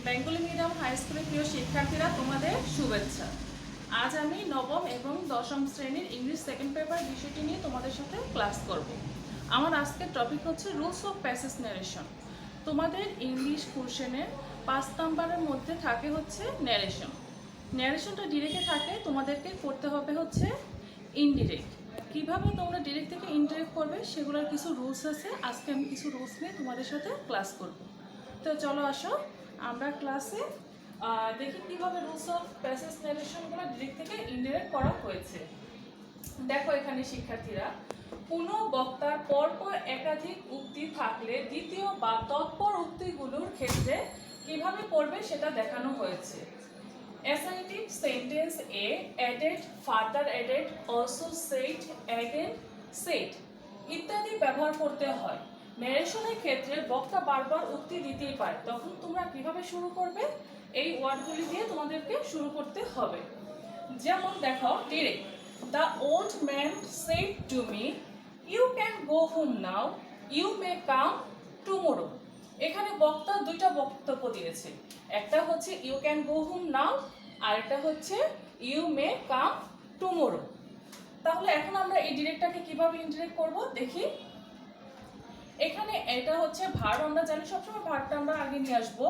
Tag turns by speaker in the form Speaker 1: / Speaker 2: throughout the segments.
Speaker 1: Bengali medium high স্কুলের প্রিয় শিক্ষার্থীরা, তোমাদের শুভেচ্ছা। আজ আমি নবম এবং দশম শ্রেণীর ইংলিশ সেকেন্ড পেপার বিষয়টি নিয়ে তোমাদের সাথে ক্লাস করব। আমার আজকের টপিক হচ্ছে রুলস অফ প্যাসেজ ন্যারেশন। তোমাদের ইংলিশ পোরশনের 5 নাম্বারের মধ্যে থাকে হচ্ছে ন্যারেশন। ন্যারেশনটা ডিরেক্টে থাকে, তোমাদেরকে করতে হবে হচ্ছে ইনডিরেক্ট। কিভাবে তোমরা ডিরেক্ট থেকে ইনডিরেক্ট করবে সেগুলোর কিছু রুলস আছে। আজকে আমি কিছু রুলস নিয়ে তোমাদের সাথে ক্লাস করব। তো চলো আসো আমরা ক্লাসে দেখি কিভাবে রুলস অফ প্যাসেজ ন্যারেশনগুলো ডিরেক্ট থেকে ইনডিরেক্ট করা হয়েছে। দেখো এখানে শিক্ষার্থীরা, কোনো বক্তার পরপর একাধিক উক্তি থাকলে দ্বিতীয় বা তৎপর উক্তিগুলোর ক্ষেত্রে কিভাবে করবে সেটা দেখানো হয়েছে। অ্যাসার্টিভ সেন্টেন্স এ added, further added, also said, again said ইত্যাদি ব্যবহার করতে হয়। ন্যারেশনের ক্ষেত্রে বক্তা বারবার উক্তি দিতেই পারে, তখন তোমরা কিভাবে শুরু করবে? এই ওয়ার্ডগুলি দিয়ে তোমাদেরকে শুরু করতে হবে। যেমন দেখো, direct, the old man said to me, you can go home now, you may come tomorrow. এখানে বক্তা দুইটা বক্তব্য দিয়েছে, একটা হচ্ছে you can go home now, আর একটা হচ্ছে ইউ মে কাম টুমোরো। তাহলে এখন আমরা এই ডিরেক্টটাকে কিভাবে ইনডিরেক্ট করব দেখি। এখানে এটা হচ্ছে ভার্ব, আমরা জানি সবসময় ভার্বটা আমরা আগে নিয়ে আসবো।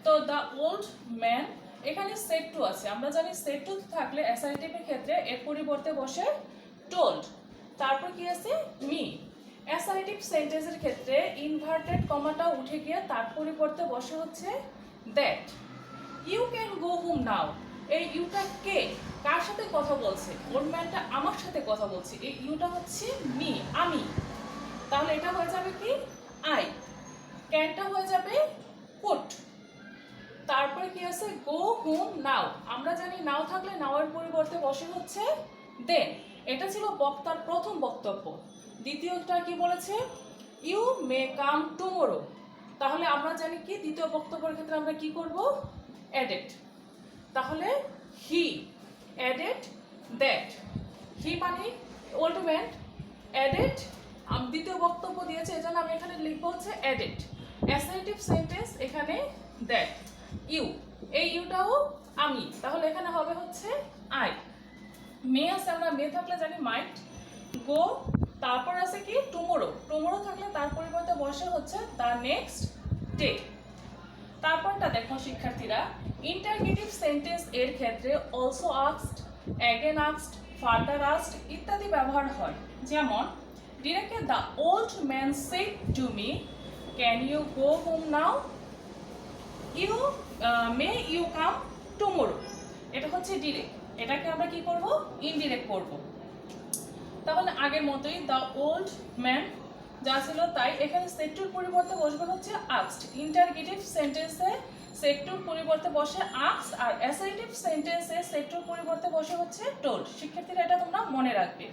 Speaker 1: তো দ্য ওল্ড ম্যান, এখানে সেড টু আছে, আমরা জানি সেড টু থাকলে অ্যাসার্টিভের ক্ষেত্রে এর পরিবর্তে বসে টোল্ড। তারপর কি আছে মি। অ্যাসার্টিভ সেন্টেন্সের ক্ষেত্রে ইনভার্টেড কমাটা উঠে গিয়ে তার পরিবর্তে বসে হচ্ছে that. You can go home now, এই ইউটা কে, কার সাথে কথা বলছে? ওল্ড ম্যানটা আমার সাথে কথা বলছে, এই ইউটা হচ্ছে মি, আমি। তাহলে এটা হয়ে যাবে কি আই। ক্যানটা হয়ে যাবে কুড। তারপরে কি আছে গো হোম নাও, আমরা জানি নাও থাকলে নাও এর পরিবর্তে বসে হচ্ছে দেন। এটা ছিল বক্তার প্রথম বক্তব্য। দ্বিতীয়টা কি বলেছে? You may come tomorrow. তাহলে আমরা জানি কি দ্বিতীয় বক্তব্যের ক্ষেত্রে আমরা কি করব? অ্যাডেড। তাহলে হি অ্যাডেড দ্যাট, হি মানে ওল্ড ম্যান, অ্যাডেড দ্বিতীয় বক্তব্য দিয়েছে, এজন্য আমি এখানে লিখবো হচ্ছে অ্যাডেড। অ্যাসার্টিভ সেন্টেন্স এখানে দ্যাট, ইউ, এই ইউটাও আমি, তাহলে এখানে হবে হচ্ছে আই। মে আছে, আমরা মে থাকলে জানি মাইট। গো, তারপর আছে কি টুমোরো, টুমোরো থাকলে তার পরিবর্তে বসে হচ্ছে দ্য নেক্সট ডে। তারপরটা দেখো শিক্ষার্থীরা, ইন্টারগেটিভ সেন্টেন্স এর ক্ষেত্রে also asked, again asked, further asked ইত্যাদি ব্যবহার হয়। যেমন ডিরেক্টে the old man said to me, can you go home now, you may you come tomorrow. এটা হচ্ছে ডিরেক্ট, এটাকে আমরা কি করব? ইনডিরেক্ট করব। তাহলে আগের মতোই দ্য ওল্ড ম্যান যা ছিল তাই, এখানে সেড টুর পরিবর্তে বসবে হচ্ছে আস্কড। ইন্টারগেটিভ সেন্টেন্সে সেড টুর পরিবর্তে বসে আস্কড, আর অ্যাসার্টিভ সেন্টেন্সে সেড টুর পরিবর্তে বসে হচ্ছে টোল্ড। শিক্ষার্থীরা এটা তোমরা মনে রাখবে।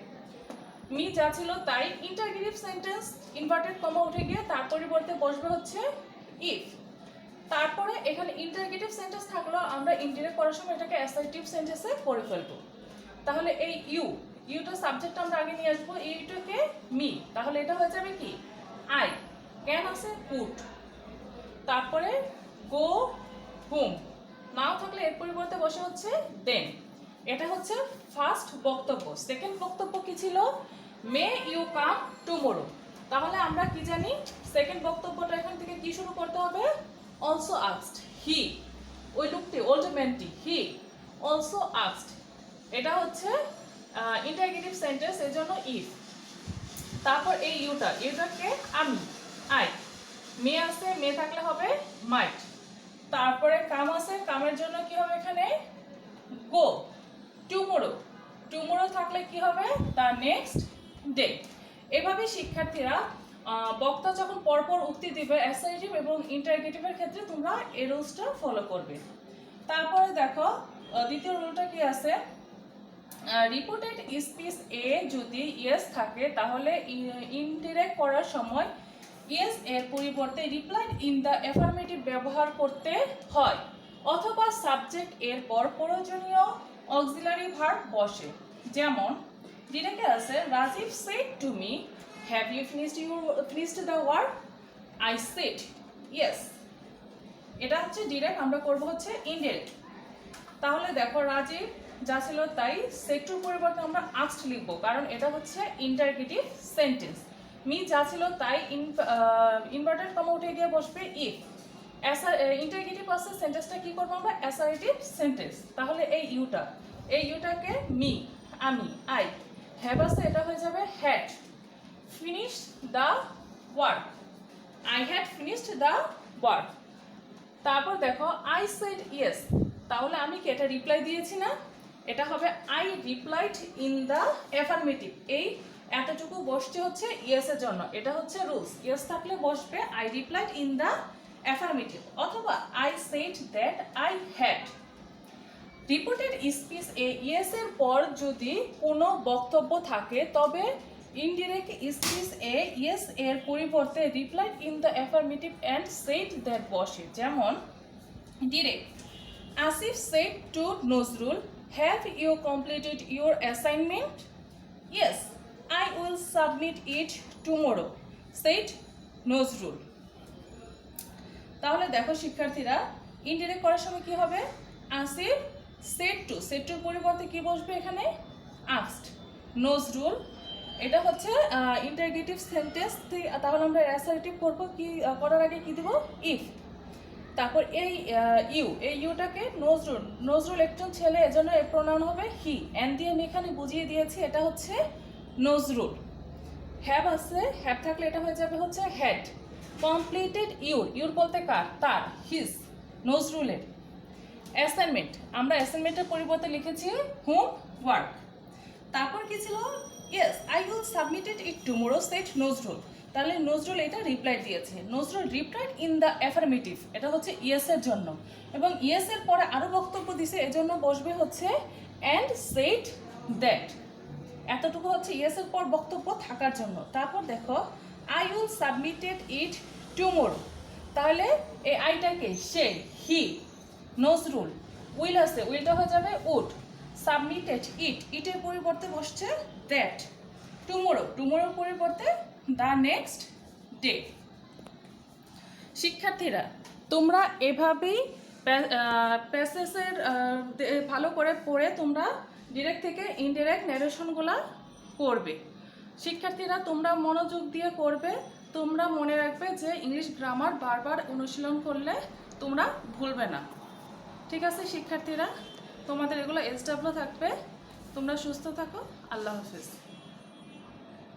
Speaker 1: মি যা ছিল তাই, ইন্টারগেটিভ সেন্টেন্স ইনভার্টেড কমা উঠে গিয়ে তার পরিবর্তে বসবে হচ্ছে ইফ। তারপরে এখানে ইন্টারগেটিভ সেন্টেন্স থাকলেও আমরা ইনডিরেক্ট করার সময় এটাকে অ্যাসার্টিভ সেন্টেন্সে করে ফেলবো। তাহলে এই ইউ, ইউটা সাবজেক্ট আমরা আগে নিয়ে আসবো, ইউটাকে মি, তাহলে এটা হয়ে যাবে কি আই। ক্যান আছে কুড, তারপরে গো হোম, নাও থাকলে এর পরিবর্তে বসে হচ্ছে দেন। এটা হচ্ছে ফার্স্ট বক্তব্য। সেকেন্ড বক্তব্য কি ছিল? May you come tomorrow. তাহলে আমরা কি জানি, সেকেন্ড বক্তব্যটা এখান থেকে কি শুরু করতে হবে? অলসো আস্কড, হি, ওই লোকটি ওল্ড ম্যানটি, হি অলসো আস্কড। এটা হচ্ছে ইন্টারগেটিভ সেন্টেন্স, এর জন্য ইফ। তারপর এই ইউটা, ইউটাকে আমি, আই। মে আছে, মে থাকলে হবে মাইট। তারপরে কাম আছে, কামের জন্য কি হবে এখানে? গো। টুমোরো, টুমোরো থাকলে কি হবে? The next day. এভাবে শিক্ষার্থীরা বক্তা যখন পরপর উক্তি দিবে অ্যাসার্টিভ এবং ইন্টারগেটিভের ক্ষেত্রে তোমরা এই রুলসটা ফলো করবে। তারপরে দেখো দ্বিতীয় রুলটা কি আছে? রিপোর্টেড স্পিচ এ যদি ইয়েস থাকে তাহলে ইনডিরেক্ট করার সময় ইয়েস এর পরিবর্তে রিপ্লাইড ইন দ্য অ্যাফার্মেটিভ ব্যবহার করতে হয়, অথবা সাবজেক্ট এর পর প্রয়োজনীয় অক্সিলারি ভার্ব বসে। যেমন ডিরেক্টে আছে Rajiv said to me, have you finished the work? I said yes. এটা হচ্ছে ডিরেক্ট, আমরা করব হচ্ছে ইনডিরেক্ট। তাহলে দেখো রাজীব যা ছিল তাই, সেটুর পরিবর্তে আমরা আস্কড লিখবো, কারণ এটা হচ্ছে ইন্টারগেটিভ সেন্টেন্স। মি যা ছিল তাই, ইনভার্টেড কমা উঠে গিয়ে বসবে ইফ। ইন্টারগেটিভ আছে সেন্টেন্সটা কি করবো আমরা? Assertive sentence. তাহলে এই ইউটাকে মি, আমি, আই, হ্যাভ আছে এটা হয়ে যাবে had. Finish the work, I had finished the work. তারপর দেখো আই সেড ইয়েস, তাহলে আমি কি এটা রিপ্লাই দিয়েছি না? এটা হবে I replied in the affirmative. এই এতটুকু বসছে হচ্ছে ইয়েস এর জন্য, এটা হচ্ছে রুলস। ইয়েস থাকলে বসবে I replied in the affirmative, অথবা I said that I had. Reported speech এ ইয়েস এর পর যদি কোনো বক্তব্য থাকে, তবে ইনডিরেক্ট স্পিচ এ ইয়েস এর পরিবর্তে replied in the affirmative and said that বসে। যেমন direct, Asif said to Nazrul, have you completed your assignment? Yes, I will submit it tomorrow, said Nazrul. তাহলে দেখো শিক্ষার্থীরা, ইনডিরেক্ট করার সময় কি হবে? আসিফ সেড টুর পরিবর্তে কি বসবে এখানে? আস্কড। নজরুল, এটা হচ্ছে ইন্টারগেটিভ সেন্টেন্স, তাহলে আমরা অ্যাসার্টিভ করবো, কি করার আগে কি দিব? ইফ। তারপর এই ইউটাকে নজরুল একজন ছেলে, এজন্য এর প্রোনাউন হবে হি। এন্ড দিয়ে আমি এখানে বুঝিয়ে দিয়েছি এটা হচ্ছে নজরুল। হ্যাভ আছে, হ্যাভ থাকলে এটা হয়ে যাবে হচ্ছে হ্যাড। কমপ্লিটেড ইউর বলতে কার? তার, হিজ, নজরুলের। অ্যাসাইনমেন্ট, আমরা অ্যাসাইনমেন্টের পরিবর্তে লিখেছি হোম ওয়ার্ক। তারপর কি ছিল? Yes, I will submitted it tomorrow, said Nazrul. তাহলে নজরুল এটা রিপ্লাই দিয়েছে। Nazrul replied in the affirmative, এটা হচ্ছে ইয়েস এর জন্য, এবং ইয়েস এর পরে আরো বক্তব্য দিছে, এজন্য বসবে হচ্ছে অ্যান্ড সেড দ্যাট। এতটুকু হচ্ছে ইয়েস এর পর বক্তব্য থাকার জন্য। তারপর দেখো I will submitted it tomorrow, তাহলে এই আইটাকে সে, হি, নজরুল। উইল আছে, উইলটা হয়ে যাবে উড। সাবমিটেড ইটের পরিবর্তে বসছে দ্যাট। টুমোরোর পরিবর্তে দ্য নেক্সট ডে। শিক্ষার্থীরা, তোমরা এভাবেই প্যাসেজের ভালো করে পড়ে তোমরা ডিরেক্ট থেকে ইনডিরেক্ট ন্যারেশনগুলো করবে। শিক্ষার্থীরা, তোমরা মনোযোগ দিয়ে করবে। তোমরা মনে রাখবে যে ইংলিশ গ্রামার বারবার অনুশীলন করলে তোমরা ভুলবে না। ঠিক আছে শিক্ষার্থীরা, তোমাদের এগুলো SW থাকবে। তোমরা সুস্থ থাকো। আল্লাহ হাফেজ।